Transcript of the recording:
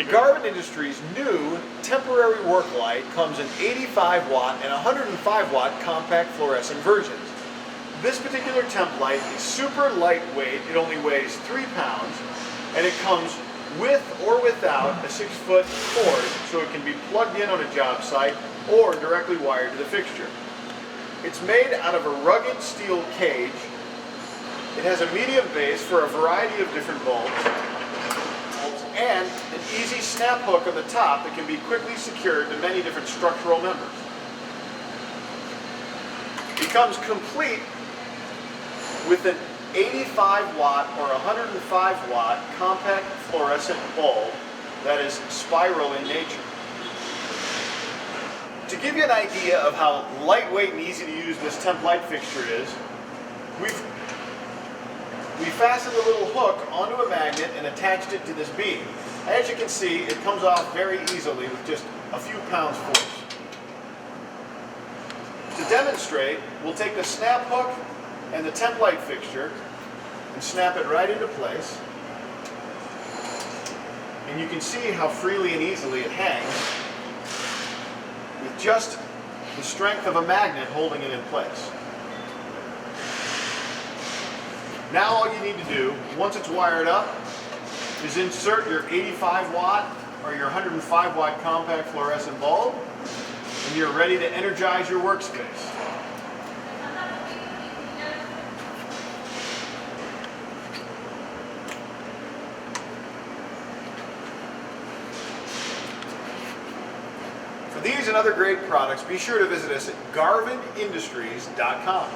Garvin Industries' new temporary work light comes in 85 watt and 105 watt compact fluorescent versions. This particular temp light is super lightweight. It only weighs 3 pounds, and it comes with or without a 6-foot cord, so it can be plugged in on a job site or directly wired to the fixture. It's made out of a rugged steel cage. It has a medium base for a variety of different bulbs, and an easy snap hook on the top that can be quickly secured to many different structural members. It comes complete with an 85 watt or 105 watt compact fluorescent bulb that is spiral in nature. To give you an idea of how lightweight and easy to use this temp light fixture is, we fastened a little hook onto a magnet and attached it to this beam. As you can see, it comes off very easily with just a few pounds force. To demonstrate, we'll take the snap hook and the temp light fixture and snap it right into place. And you can see how freely and easily it hangs with just the strength of a magnet holding it in place. Now all you need to do, once it's wired up, is insert your 85 watt or your 105 watt compact fluorescent bulb, and you're ready to energize your workspace. For these and other great products, be sure to visit us at garvinindustries.com.